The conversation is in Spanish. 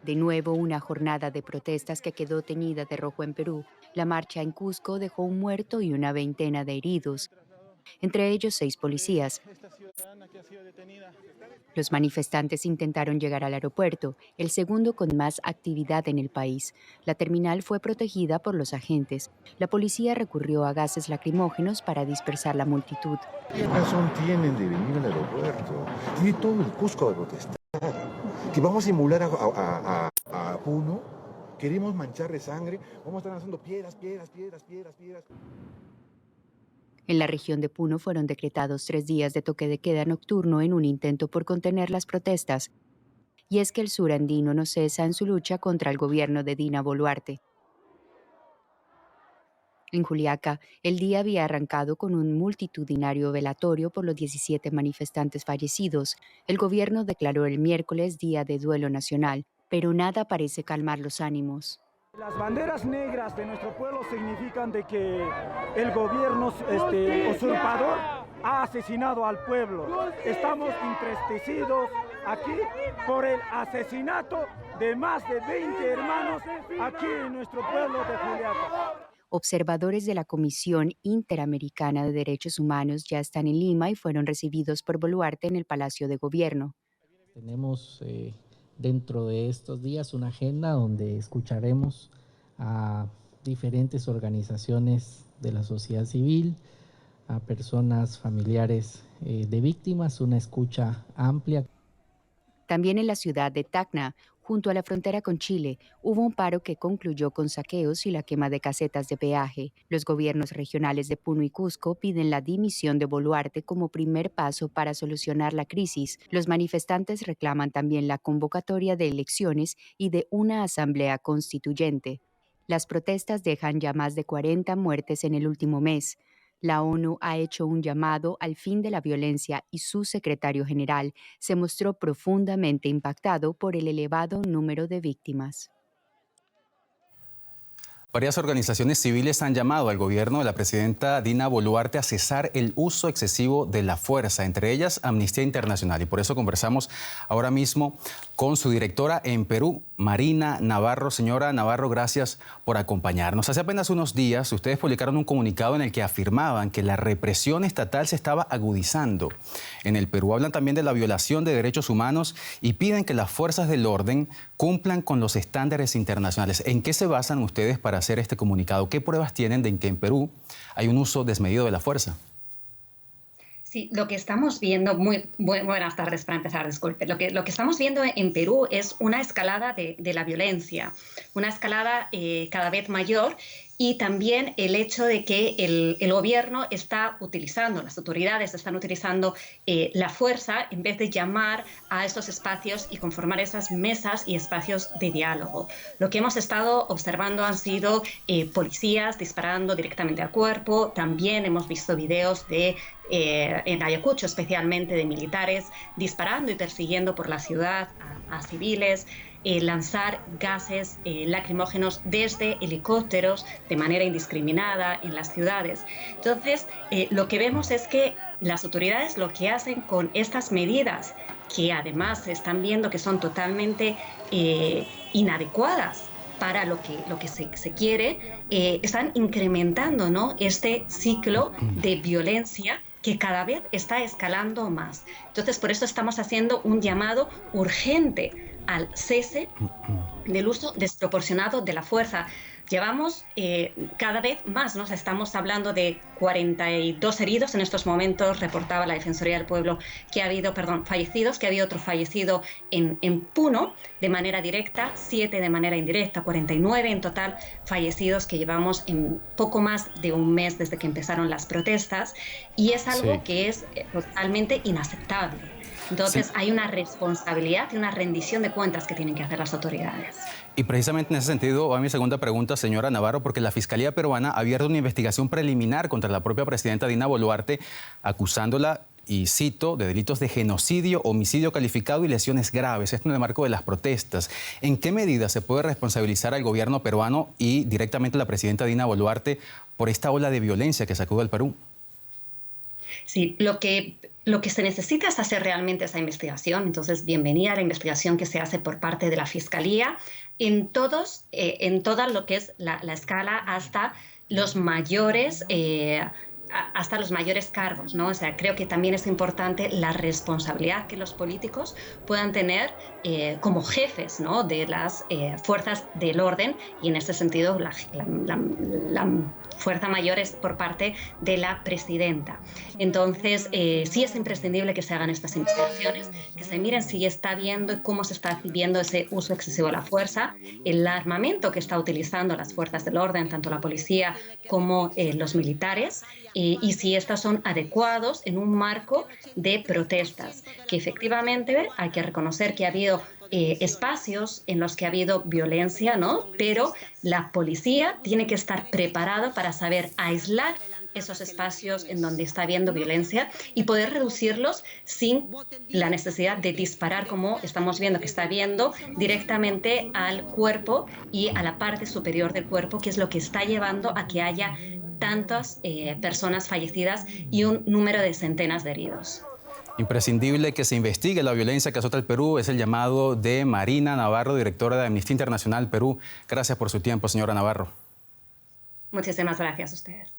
De nuevo, una jornada de protestas que quedó teñida de rojo en Perú. La marcha en Cusco dejó un muerto y una veintena de heridos, entre ellos 6 policías. Los manifestantes intentaron llegar al aeropuerto, el segundo con más actividad en el país. La terminal fue protegida por los agentes. La policía recurrió a gases lacrimógenos para dispersar la multitud. ¿Qué razón tienen de venir al aeropuerto? Tiene todo el Cusco de protestar. ¿Que vamos a emular a Puno? ¿Queremos manchar de sangre? Vamos a estar lanzando piedras. En la región de Puno fueron decretados 3 días de toque de queda nocturno en un intento por contener las protestas. Y es que el sur andino no cesa en su lucha contra el gobierno de Dina Boluarte. En Juliaca, el día había arrancado con un multitudinario velatorio por los 17 manifestantes fallecidos. El gobierno declaró el miércoles Día de Duelo Nacional, pero nada parece calmar los ánimos. Las banderas negras de nuestro pueblo significan de que el gobierno usurpador ha asesinado al pueblo. Estamos entristecidos aquí por el asesinato de más de 20 hermanos aquí en nuestro pueblo de Juliaca. Observadores de la Comisión Interamericana de Derechos Humanos ya están en Lima y fueron recibidos por Boluarte en el Palacio de Gobierno. Tenemos dentro de estos días una agenda donde escucharemos a diferentes organizaciones de la sociedad civil, a personas familiares de víctimas, una escucha amplia. También en la ciudad de Tacna, junto a la frontera con Chile, hubo un paro que concluyó con saqueos y la quema de casetas de peaje. Los gobiernos regionales de Puno y Cusco piden la dimisión de Boluarte como primer paso para solucionar la crisis. Los manifestantes reclaman también la convocatoria de elecciones y de una asamblea constituyente. Las protestas dejan ya más de 40 muertes en el último mes. La ONU ha hecho un llamado al fin de la violencia y su secretario general se mostró profundamente impactado por el elevado número de víctimas. Varias organizaciones civiles han llamado al gobierno de la presidenta Dina Boluarte a cesar el uso excesivo de la fuerza, entre ellas Amnistía Internacional. Y por eso conversamos ahora mismo con su directora en Perú, Marina Navarro. Señora Navarro, gracias por acompañarnos. Hace apenas unos días ustedes publicaron un comunicado en el que afirmaban que la represión estatal se estaba agudizando en el Perú. Hablan también de la violación de derechos humanos y piden que las fuerzas del orden cumplan con los estándares internacionales. ¿En qué se basan ustedes para hacer este comunicado? ¿Qué pruebas tienen de que en Perú hay un uso desmedido de la fuerza? Sí, lo que estamos viendo, buenas tardes para empezar, disculpe. Lo que estamos viendo en Perú es una escalada de la violencia, una escalada cada vez mayor, y también el hecho de que el gobierno está utilizando, las autoridades están utilizando la fuerza en vez de llamar a estos espacios y conformar esas mesas y espacios de diálogo. Lo que hemos estado observando han sido policías disparando directamente al cuerpo. También hemos visto videos en Ayacucho, especialmente de militares disparando y persiguiendo por la ciudad a civiles. Lanzar gases lacrimógenos desde helicópteros de manera indiscriminada en las ciudades. Entonces, lo que vemos es que las autoridades lo que hacen con estas medidas, que además se están viendo que son totalmente inadecuadas para lo que se quiere, están incrementando, ¿no?, este ciclo de violencia que cada vez está escalando más. Entonces, por eso estamos haciendo un llamado urgente al cese del uso desproporcionado de la fuerza. Llevamos cada vez más, ¿no? O sea, estamos hablando de 42 heridos en estos momentos. Reportaba la Defensoría del Pueblo que ha habido, fallecidos, que ha habido otro fallecido en Puno de manera directa, 7 de manera indirecta, 49 en total fallecidos que llevamos en poco más de un mes desde que empezaron las protestas, y es algo que es totalmente inaceptable. Entonces hay una responsabilidad y una rendición de cuentas que tienen que hacer las autoridades. Y precisamente en ese sentido va mi segunda pregunta, señora Navarro, porque la Fiscalía peruana ha abierto una investigación preliminar contra la propia presidenta Dina Boluarte, acusándola, y cito, de delitos de genocidio, homicidio calificado y lesiones graves. Esto en el marco de las protestas. ¿En qué medida se puede responsabilizar al gobierno peruano y directamente a la presidenta Dina Boluarte por esta ola de violencia que sacude al Perú? Sí, lo que se necesita es hacer realmente esa investigación. Entonces, bienvenida a la investigación que se hace por parte de la Fiscalía en toda lo que es la escala hasta los mayores cargos, ¿no? O sea, creo que también es importante la responsabilidad que los políticos puedan tener como jefes, ¿no?, de las fuerzas del orden, y en este sentido la fuerza mayor es por parte de la presidenta. Entonces, sí es imprescindible que se hagan estas investigaciones, que se miren si está viendo y cómo se está viendo ese uso excesivo de la fuerza, el armamento que está utilizando las fuerzas del orden, tanto la policía como los militares, y si estos son adecuados en un marco de protestas, que efectivamente hay que reconocer que ha habido espacios en los que ha habido violencia, ¿no? Pero la policía tiene que estar preparada para saber aislar esos espacios en donde está habiendo violencia y poder reducirlos sin la necesidad de disparar, como estamos viendo que está habiendo, directamente al cuerpo y a la parte superior del cuerpo, que es lo que está llevando a que haya tantas personas fallecidas y un número de centenas de heridos. Imprescindible que se investigue la violencia que azota el Perú, es el llamado de Marina Navarro, directora de Amnistía Internacional Perú. Gracias por su tiempo, señora Navarro. Muchísimas gracias a ustedes.